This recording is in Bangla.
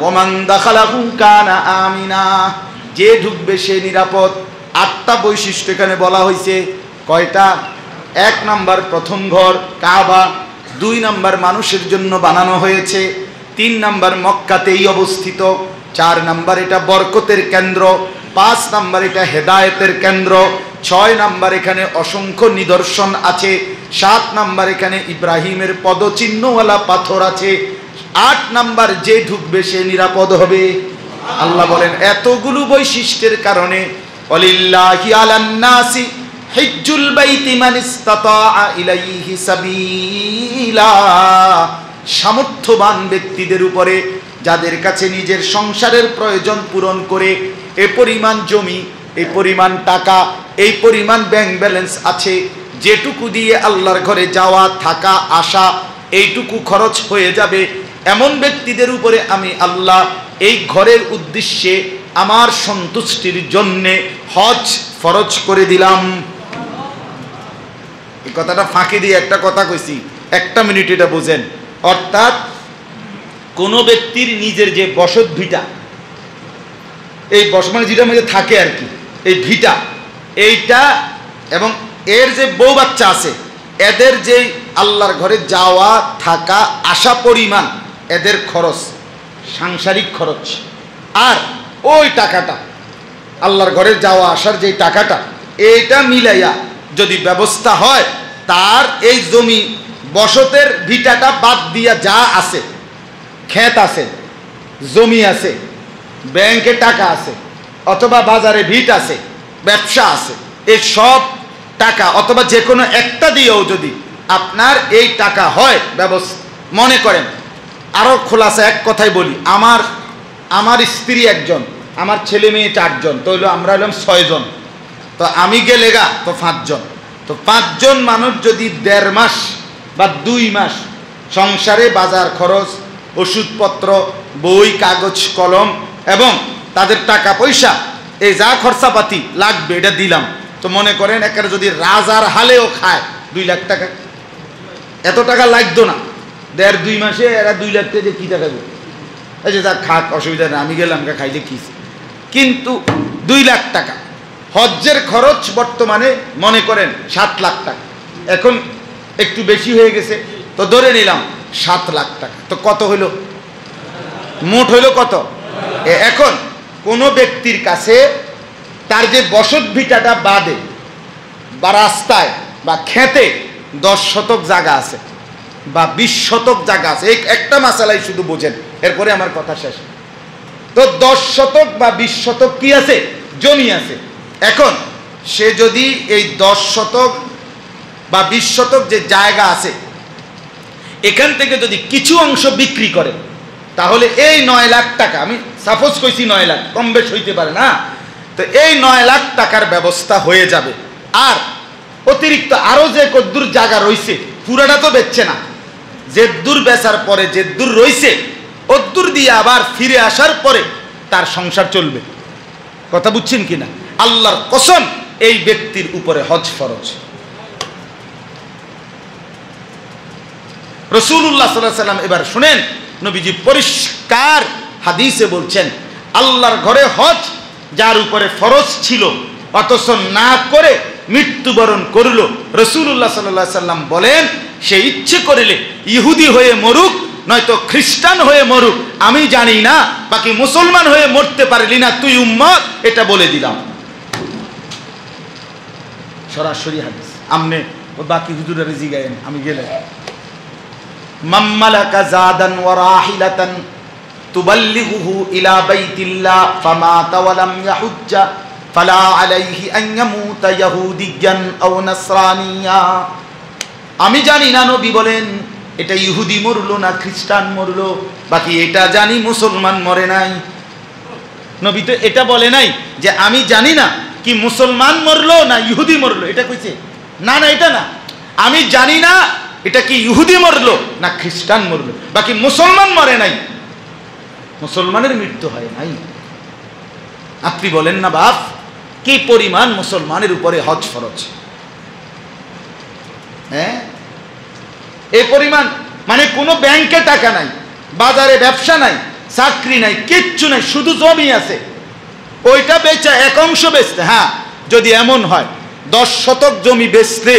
ওমান দাখালাহু কানা আমিনা, যে ঢুকবে সে নিরাপদ। 8টা বৈশিষ্ট্য এখানে বলা হয়েছে। কয়টা? 1 নাম্বার প্রথম ঘর কাবা, 2 নাম্বার মানুষের জন্য বানানো হয়েছে, 3 নাম্বার মক্কাতেই অবস্থিত, 4 নাম্বার এটা বরকতের কেন্দ্র, 5 নাম্বার এটা হেদায়েতের কেন্দ্র, 6 নাম্বার এখানে অসংখ্য নিদর্শন আছে, 7 নাম্বার এখানে ইব্রাহিমের পদচিহ্নওয়ালা পাথর আছে, 8 নাম্বার যে ঢুকবে সে নিরাপদ হবে। আল্লাহ বলেন এতগুলো বৈশিষ্ট্যের কারণে ওয়ালিল্লাহি আলান নাসি হিজ্জুল বাইতি মান ইসতাতাআ ইলাইহি সাবিলা, সামর্থ্যবান ব্যক্তিদের উপরে যাদের কাছে নিজের সংসারের প্রয়োজন পূরণ করে এই পরিমাণ জমি, এই পরিমাণ টাকা, এই পরিমাণ ব্যাংক ব্যালেন্স আছে, যেটুকু দিয়ে আল্লাহর ঘরে যাওয়া থাকা আসা এইটুকু খরচ হয়ে যাবে, এমন ব্যক্তিদের উপরে আমি আল্লাহ এই ঘরের উদ্দেশ্যে আমার সন্তুষ্টির জন্যে হজ ফরজ করে দিলাম। এই কথাটা ফাঁকি দিয়ে একটা কথা কইছি, 1 মিনিট এটা বুঝেন। অর্থাৎ কোনো ব্যক্তির নিজের যে বসত ভিটা, এই মানে যেটার মধ্যে থাকে আর কি, এই ভিটা এইটা এবং এর যে বউ বাচ্চা আছে, এদের যে আল্লাহর ঘরে যাওয়া থাকা আসা পরিমাণ এদের খরচ, সাংসারিক খরচ, আর ওই টাকাটা আল্লাহর ঘরে যাওয়া আসার যে টাকাটা, এইটা মিলাইয়া যদি ব্যবস্থা হয়, তার এই জমি বসতের ভিটাটা বাদ দিয়া যা আছে, ক্ষেত আছে, জমি আছে, ব্যাংকে টাকা আছে, অথবা বাজারে ভিট আছে, ব্যবসা আছে, এই সব টাকা অথবা যে কোনো একটা দিয়েও যদি আপনার এই টাকা হয় ব্যবস্থা, মনে করেন আরো খোলাসা এক কথাই বলি, আমার স্ত্রী 1 জন, আমার ছেলে মেয়ে 4 জন, তো হইলো আমরা হলাম 6 জন, তো আমি গেলে গা তো 5 জন, তো 5 জন মানুষ যদি 1.5 মাস বা 2 মাস সংসারে বাজার খরচ, ওষুধপত্র, বই কাগজ কলম এবং তাদের টাকা পয়সা, এই যা খরচাপাতি লাগবে এটা দিলাম, তো মনে করেন একেবারে যদি রাজার হালেও খায় 2 লাখ টাকা, এত টাকা লাগতো না। 1.5-2 মাসে এরা 2 লাখ টাকা কি টাকা দেবে? এই যে তার খাক, অসুবিধা নেই, আমি গেলাম খাইলে কি, কিন্তু 2 লাখ টাকা হজ্জের খরচ বর্তমানে মনে করেন 7 লাখ টাকা, এখন একটু বেশি হয়ে গেছে, তো ধরে নিলাম 7 লাখ টাকা, তো কত হইল? মোট হইল কত? এখন কোনো ব্যক্তির কাছে তার যে বসত ভিটাটা বাদে বা রাস্তায় বা খেতে 10 শতক জায়গা আছে বা 20 শতক জায়গা আছে, এই একটা মাসালাই শুধু বোঝেন, এরপরে আমার কথা শেষ। তো 10 শতক বা 20 শতক কি আছে? জমি আছে। এখন সে যদি এই 10 শতক বা 20 শতক যে জায়গা আছে এখান থেকে যদি কিছু অংশ বিক্রি করে, তাহলে এই 9 লাখ টাকা, আমি সাপোজ কইছি 9 লাখ, কম বেশ হইতে পারে না, তো এই 9 লাখ টাকার ব্যবস্থা হয়ে যাবে। আর অতিরিক্ত আরো যে কদ্দুর জায়গা রয়েছে পুরাটা তো বেচছে না, যেদ্দুর বেচার পরে যেদ্দুর রয়েছে অদ্দুর দিয়ে আবার ফিরে আসার পরে তার সংসার চলবে। কথা বুঝছেন কিনা? আল্লাহর কসম, এই ব্যক্তির উপরে হজ ফরজ। রাসূলুল্লাহ সাল্লাল্লাহু আলাইহি ওয়াসাল্লাম এবার শুনেন, নবীজি পরিষ্কার হাদিসে বলছেন, আল্লাহর ঘরে হজ যার উপরে ফরজ ছিল অথচ না করে মৃত্যুবরণ করল, রাসূলুল্লাহ সাল্লাল্লাহু আলাইহি ওয়াসাল্লাম বলেন সে ইচ্ছে করিলে ইহুদি হয়ে মরুক নয়তো খ্রিস্টান হয়ে মরুক, আমি জানি না, বাকি মুসলমান হয়ে মরতে পারলি না তুই উম্মত, এটা বলে দিলাম। সরাসরি হাদিস। আমনে বাকি হুজুরের জিগায়েন, আমি গেলে মাম্মালাকা জাদান ওয়া রাহিলাতান তুবাল্লিগুহু ইলা বাইতিল্লাহ ফামাতা ওয়া লাম ইয়াহুজ্জা ফালা আলাইহি আন ইয়ামুতা ইয়াহুদিয়ান আও নাসরানিয়া। আমি জানি না নবী বলেন এটা ইহুদি মরলো না খ্রিস্টান মরলো, বাকি এটা জানি মুসলমান মরে নাই। নবী তো এটা বলে নাই যে আমি জানি না কি মুসলমান মরলো না ইহুদি মরলো, এটা কইছে না, না এটা না, আমি জানি না এটা কি ইহুদি মরলো না খ্রিস্টান মরলো, বাকি মুসলমান মরে নাই, মুসলমানের মৃত্যু হয় নাই। আপনি বলেন না বাপ, কি পরিমাণ মুসলমানের উপরে হজ ফরজ, হ্যাঁ এই পরিমাণ, মানে কোনো ব্যাংকে টাকা নাই, বাজারে ব্যবসা নাই, চাকরি নাই, কিচ্ছু নাই, শুধু জমি আছে, ওইটা বেচা এক অংশ বেচতে। হ্যাঁ, যদি এমন হয় 10 শতক জমি বেচতে